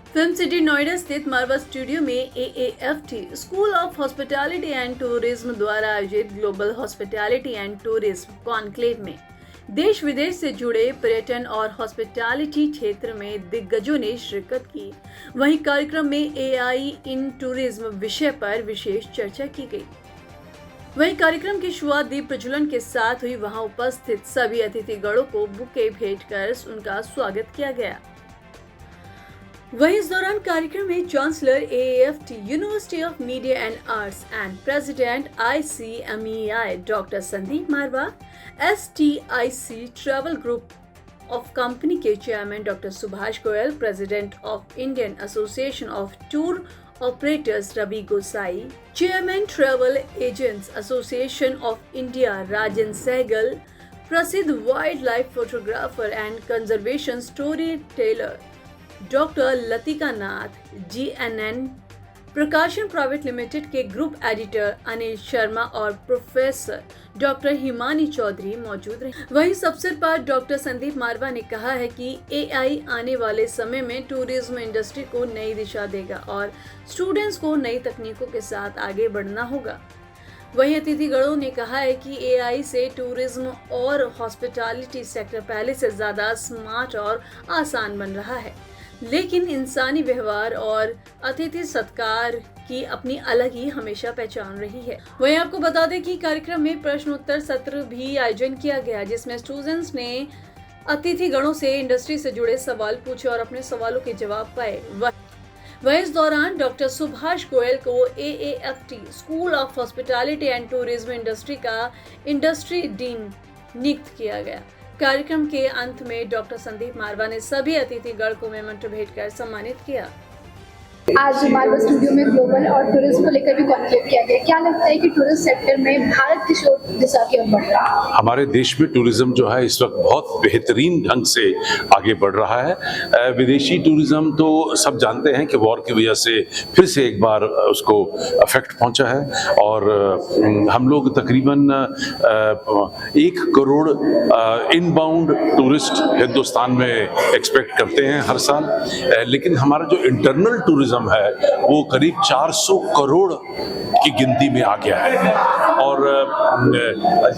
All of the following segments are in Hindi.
फिल्म सिटी नोएडा स्थित मारवा स्टूडियो में AAFT school of hospitality and tourism द्वारा आयोजित global hospitality and tourism conclave में देश विदेश से जुड़े पर्यटन और हॉस्पिटैलिटी क्षेत्र में दिग्गजों ने शिरकत की। वहीं कार्यक्रम में AI इन टूरिज्म विषय पर विशेष चर्चा की गई। वहीं कार्यक्रम की शुरुआत दीप प्रज्वलन के साथ हुई। वहां उपस्थित सभी अतिथिगणों को बुके भेंट कर उनका स्वागत किया गया। वहीं इस दौरान कार्यक्रम में chancellor AAFT university of media and arts and president ICMEI doctor Sandeep Marwah, STIC travel group of company के chairman doctor Subhash Goyal, president of Indian association of tour operators Ravi Gosai, chairman travel agents association of India Rajan Sehgal, प्रसिद्ध wild life photographer and conservation story teller doctor Latika Nath, GNN प्रकाशन प्राइवेट लिमिटेड के ग्रुप एडिटर अनिल शर्मा और प्रोफेसर डॉक्टर हिमानी चौधरी मौजूद रहे। वहीं इस अवसर पर डॉक्टर संदीप मारवा ने कहा है कि AI आने वाले समय में टूरिज्म इंडस्ट्री को नई दिशा देगा और स्टूडेंट्स को नई तकनीकों के साथ आगे बढ़ना होगा। वहीं अतिथिगणों ने कहा है कि AI से टूरिज्म और हॉस्पिटैलिटी सेक्टर पहले से ज्यादा स्मार्ट और आसान बन रहा है, लेकिन इंसानी व्यवहार और अतिथि सत्कार की अपनी अलग ही हमेशा पहचान रही है। वहीं आपको बता दें कि कार्यक्रम में प्रश्नोत्तर सत्र भी आयोजन किया गया, जिसमें स्टूडेंट्स ने अतिथिगणों से इंडस्ट्री से जुड़े सवाल पूछे और अपने सवालों के जवाब पाए। वहीं इस दौरान डॉक्टर सुभाष गोयल को AAFT school of hospitality and tourism industry का इंडस्ट्री डीन नियुक्त किया गया। कार्यक्रम के अंत में डॉक्टर संदीप मारवा ने सभी अतिथिगण को मेमेंटो भेंट कर सम्मानित किया। आज मारवा स्टूडियो में ग्लोबल और टूरिज्म को लेकर भी कॉन्क्लेव किया गया। क्या लगता है कि टूरिज्म सेक्टर में भारत किस दिशा की ओर बढ़ रहा है? हमारे देश में टूरिज्म जो है इस वक्त बहुत बेहतरीन ढंग से आगे बढ़ रहा है। विदेशी टूरिज्म तो सब जानते हैं कि वॉर की वजह से फिर से एक बार उसको अफेक्ट पहुंचा है और हम लोग तकरीबन 1 करोड़ इनबाउंड टूरिस्ट हिंदुस्तान में एक्सपेक्ट करते हैं हर साल, लेकिन हमारा जो इंटरनल टूरिज्म है वो करीब 400 करोड़ की गिनती में आ गया है। और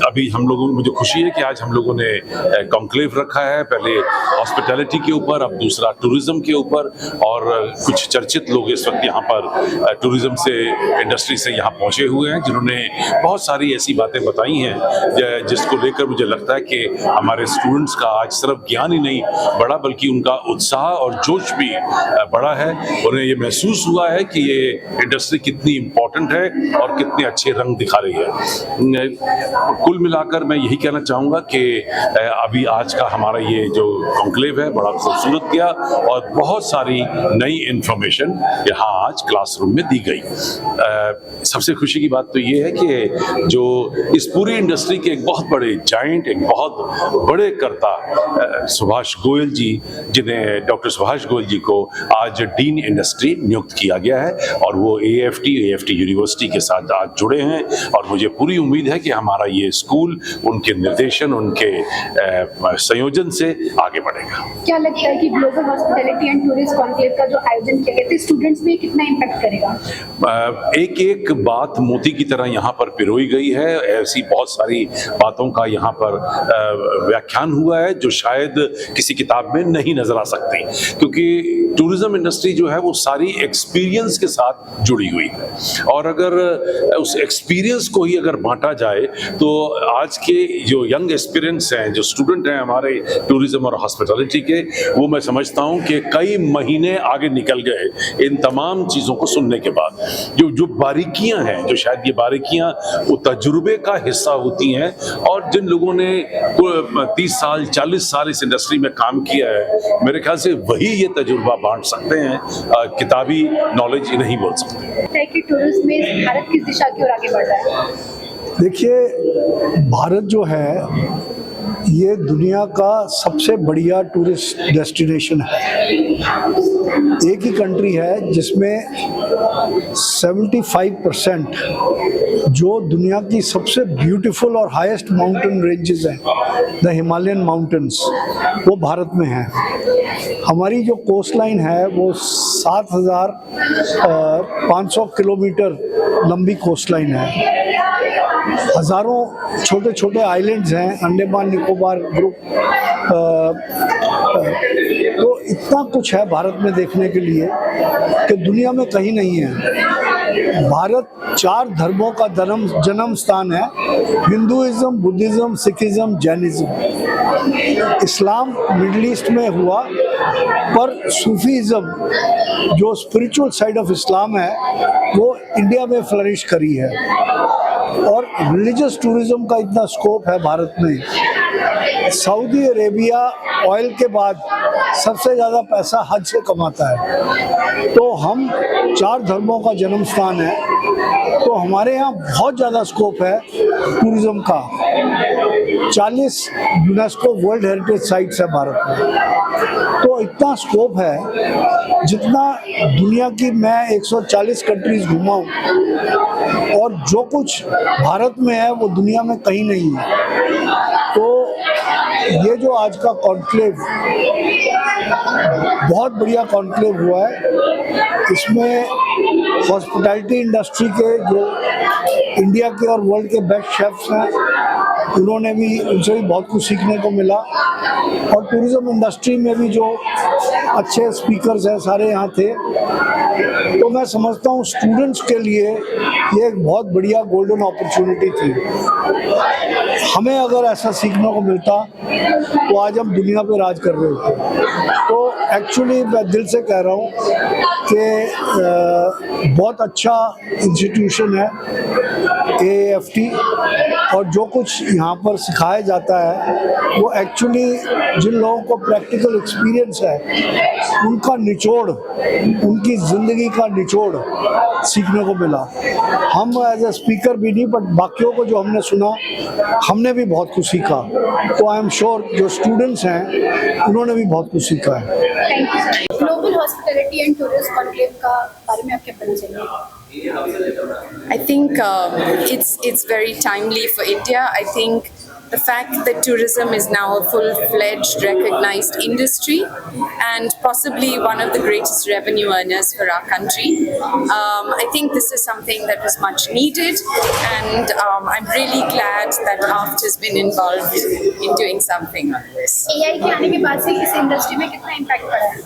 अभी हम लोगों को मुझे खुशी है कि आज हम लोगों ने कॉन्क्लेव रखा है, पहले हॉस्पिटैलिटी के ऊपर, अब दूसरा टूरिज्म के ऊपर, और कुछ चर्चित लोग इस वक्त यहाँ पर टूरिज्म से इंडस्ट्री से यहाँ पहुँचे हुए हैं, जिन्होंने बहुत सारी ऐसी बातें बताई हैं जिसको लेकर मुझे लगता है कि हमारे स्टूडेंट्स का आज सिर्फ ज्ञान ही नहीं बढ़ा बल्कि उनका उत्साह और जोश भी बढ़ा है। उन्हें ये महसूस हुआ है कि ये इंडस्ट्री कितनी इम्पोर्टेंट है और कितने अच्छे रंग दिखा रही है। कुल मिलाकर मैं यही कहना चाहूँगा कि अभी आज का हमारा ये जो कॉन्क्लेव है बड़ा खूबसूरत गया और बहुत सारी नई इंफॉर्मेशन यहाँ आज क्लासरूम में दी गई। सबसे खुशी की बात तो ये है कि जो इस पूरी इंडस्ट्री के एक बहुत बड़े जाइंट, एक बहुत बड़े कर्ता सुभाष गोयल जी, जिन्हें डॉक्टर सुभाष गोयल जी को आज डीन इंडस्ट्री नियुक्त किया गया है और वो AAFT यूनिवर्सिटी के साथ आज जुड़े हैं और मुझे पूरी उम्मीद है कि हमारा ये स्कूल उनके निर्देशन, उनके संयोजन से आगे बढ़ेगा। क्या लगता है कि global hospitality and tourism conclave का जो आयोजन किया गया था स्टूडेंट्स में कितना इम्पैक्ट करेगा? एक एक बात मोती की तरह यहाँ पर पिरोई गई है। ऐसी बहुत सारी बातों का यहाँ पर व्याख्यान हुआ है जो शायद किसी किताब में नहीं नजर आ सकती, क्योंकि टूरिज्म इंडस्ट्री जो है वो सारी एक्सपीरियंस के साथ जुड़ी हुई है और अगर उस एक्सपीरियंस को ही अगर बांटा जाए तो आज के जो यंग एस्पिरेंट्स हैं, जो स्टूडेंट हैं हमारे टूरिज्म और हॉस्पिटैलिटी के, वो मैं समझता हूं कि कई महीने आगे निकल गए इन तमाम चीज़ों को सुनने के बाद। जो बारीकियां हैं, जो शायद ये बारीकियां वो तजुर्बे का हिस्सा होती हैं और जिन लोगों ने 30 साल 40 साल इस इंडस्ट्री में काम किया है, मेरे ख्याल से वही ये तजुर्बा बांट सकते हैं, किताबी नॉलेज नहीं बोल सकते। कि टूरिज्म में भारत किस दिशा की ओर आगे बढ़ रहा है? देखिए, भारत जो है ये दुनिया का सबसे बढ़िया टूरिस्ट डेस्टिनेशन है। एक ही कंट्री है जिसमें 75% जो दुनिया की सबसे ब्यूटीफुल और हाईएस्ट माउंटेन रेंजेस हैं, द हिमालयन माउंटेन्स, वो भारत में हैं। हमारी जो कोस्ट लाइन है वो 7,500 किलोमीटर लंबी कोस्टलाइन है। हज़ारों छोटे छोटे आइलैंड्स हैं, अंडमान निकोबार ग्रुप। तो इतना कुछ है भारत में देखने के लिए कि दुनिया में कहीं नहीं है। भारत 4 धर्मों का जन्म स्थान है, हिंदुइज्म, बुद्धिज्म, सिखिज्म, जैनिज्म। इस्लाम मिडिल ईस्ट में हुआ, पर सूफीज़म जो स्पिरिचुअल साइड ऑफ इस्लाम है वो इंडिया में फ्लरिश करी है। और रिलीजियस टूरिज्म का इतना स्कोप है भारत में। सऊदी अरेबिया ऑयल के बाद सबसे ज़्यादा पैसा हज से कमाता है। तो हम 4 धर्मों का जन्म स्थान है, तो हमारे यहाँ बहुत ज़्यादा स्कोप है टूरिज्म का। 40 यूनेस्को वर्ल्ड हेरिटेज साइट्स है भारत में। तो इतना स्कोप है, जितना दुनिया की मैं 140 कंट्रीज घूमा हूँ, और जो कुछ भारत में है वो दुनिया में कहीं नहीं है। तो ये जो आज का कॉन्क्लेव, बहुत बढ़िया कॉन्क्लेव हुआ है। इसमें हॉस्पिटैलिटी इंडस्ट्री के जो इंडिया के और वर्ल्ड के बेस्ट शेफ्स हैं, उन्होंने भी, उनसे भी बहुत कुछ सीखने को मिला। और टूरिज्म इंडस्ट्री में भी जो अच्छे स्पीकर्स हैं सारे यहाँ थे। तो मैं समझता हूँ स्टूडेंट्स के लिए ये एक बहुत बढ़िया गोल्डन अपॉर्चुनिटी थी। हमें अगर ऐसा सीखने को मिलता तो आज हम दुनिया पे राज कर रहे होते। तो एक्चुअली मैं दिल से कह रहा हूँ कि बहुत अच्छा इंस्टीट्यूशन है AAFT, और जो कुछ यहाँ पर सिखाया जाता है वो एक्चुअली जिन लोगों को प्रैक्टिकल एक्सपीरियंस है उनका निचोड़, उनकी ज़िंदगी का निचोड़ सीखने को मिला। हम एज ए स्पीकर भी नहीं, बट बाकियों को जो हमने सुना, हमने भी बहुत कुछ सीखा। तो आई एम श्योर जो स्टूडेंट्स हैं उन्होंने भी बहुत कुछ सीखा है। Thank you. Global hospitality and tourism conclave का बारे में आप क्या कहना चाहेंगे? I think it's very timely for India. I think the fact that tourism is now a full-fledged recognized industry and possibly one of the greatest revenue earners for our country. I think this is something that was much needed, and I'm really glad that AFT has been involved in doing something on this. AI के आने के बाद से इस इंडस्ट्री में कितना इम्पैक्ट पड़ा है?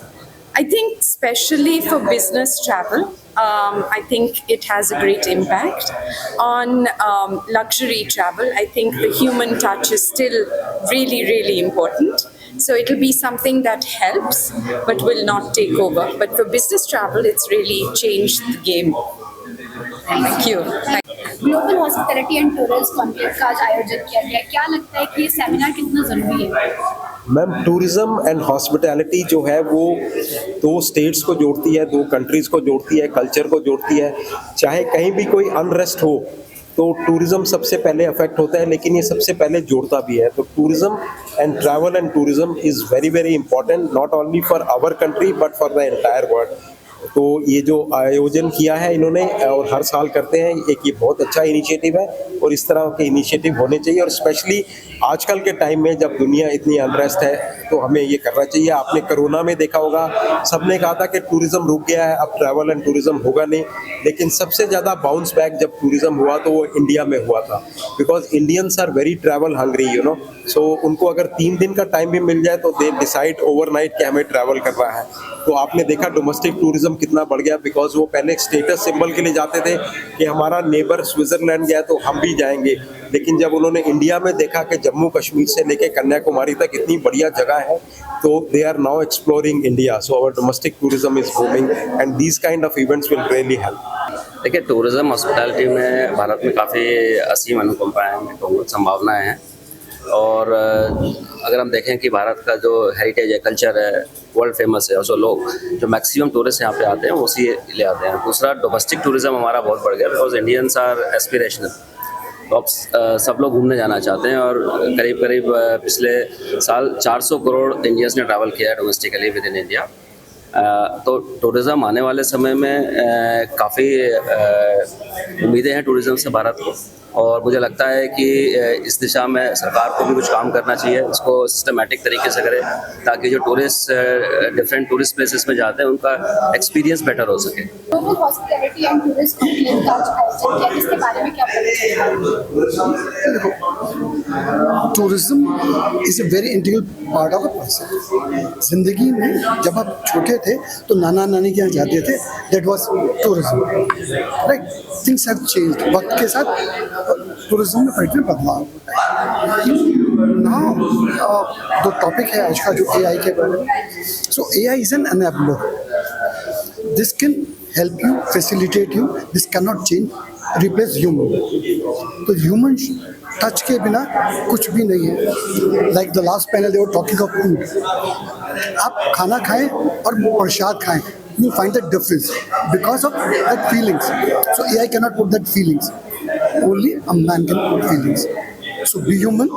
I think especially for business travel, I think it has a great impact. On luxury travel, I think the human touch is still really, really important. So it'll be something that helps, but will not take over. But for business travel, it's really changed the game. Thank you. Global hospitality and tourism conclave का आज आयोजन किया गया। क्या लगता है कि ये सेमिनार कितना ज़रूरी है? मैम, टूरिज़्म एंड हॉस्पिटैलिटी जो है वो 2 स्टेट्स को जोड़ती है, 2 कंट्रीज़ को जोड़ती है, कल्चर को जोड़ती है। चाहे कहीं भी कोई अनरेस्ट हो तो टूरिज़्म सबसे पहले अफेक्ट होता है, लेकिन ये सबसे पहले जोड़ता भी है। तो tourism and travel and tourism is very very important, not only for our country but for the entire world. तो ये जो आयोजन किया है इन्होंने, और हर साल करते हैं, एक ये बहुत अच्छा इनिशिएटिव है, और इस तरह के इनिशिएटिव होने चाहिए। और स्पेशली आजकल के टाइम में जब दुनिया इतनी अनरेस्ट है तो हमें ये करना चाहिए। आपने कोरोना में देखा होगा, सबने कहा था कि टूरिज़्म रुक गया है, अब ट्रैवल एंड टूरिज़्म होगा नहीं, लेकिन सबसे ज़्यादा बाउंस बैक जब टूरिज़्म हुआ तो वो इंडिया में हुआ था। Because Indians are very travel hungry, you know. So उनको अगर 3 दिन का टाइम भी मिल जाए तो दे डिसाइड ओवरनाइट कि हमें ट्रैवल करना है। तो आपने देखा डोमेस्टिक टूरिज़्म कितना बढ़ गया, बिकॉज वो पहले एक स्टेटस सिंबल के लिए जाते थे कि हमारा नेबर स्विट्ज़रलैंड गया तो हम भी जाएंगे। लेकिन जब उन्होंने इंडिया में देखा कि जम्मू कश्मीर से लेकर कन्याकुमारी तक इतनी बढ़िया जगह है, तो they are now exploring India. So our domestic tourism is booming and these kind of events will really help. देखिए, टूरिज़्म हॉस्पिटैलिटी में भारत में काफ़ी असीम अनुकंपाएँ हैं, बहुत संभावनाएँ हैं। और अगर हम देखें कि भारत का जो हेरिटेज है, कल्चर है, वर्ल्ड फेमस है, और जो लोग जो मैक्सिमम टूरिस्ट यहाँ पे आते हैं वो उसी ले आते हैं। दूसरा, डोमेस्टिक टूरिज़्म हमारा बहुत बढ़ गया, बिकॉज इंडियंस आर एस्पिरेशनल। तो अब सब लोग घूमने जाना चाहते हैं, और करीब करीब पिछले साल 400 करोड़ इंडियंस ने ट्रैवल किया है डोमेस्टिकली विद इन इंडिया। तो टूरिज़्म आने वाले समय में काफ़ी उम्मीदें हैं टूरिज़्म से भारत को। और मुझे लगता है कि इस दिशा में सरकार को भी कुछ काम करना चाहिए, इसको सिस्टमेटिक तरीके से करे ताकि जो टूरिस्ट डिफरेंट टूरिस्ट प्लेसेस में जाते हैं उनका एक्सपीरियंस बेटर हो सके। Global hospitality and tourism conclave का आज आयोजन किया, इसके बारे में क्या पता चला? Tourism is a very integral part of a person. जिंदगी में जब आप छोटे थे तो नाना नानी के यहाँ जाते थे, that was tourism, right? Things have changed, वक्त के साथ टूरिज्म में बदलाव होता है। नाउ जो टॉपिक है आज का, जो एआई के बारे में, सो AI is an enabler. This can help you, facilitate you, this can not change, replace human. तो ह्यूमन टच के बिना कुछ भी नहीं है। Like the last panel they were talking of food. आप खाना खाएं और प्रसाद खाएं, you will find the difference because of that feelings. So AI cannot put that feelings. Only a man can put feelings. So be human,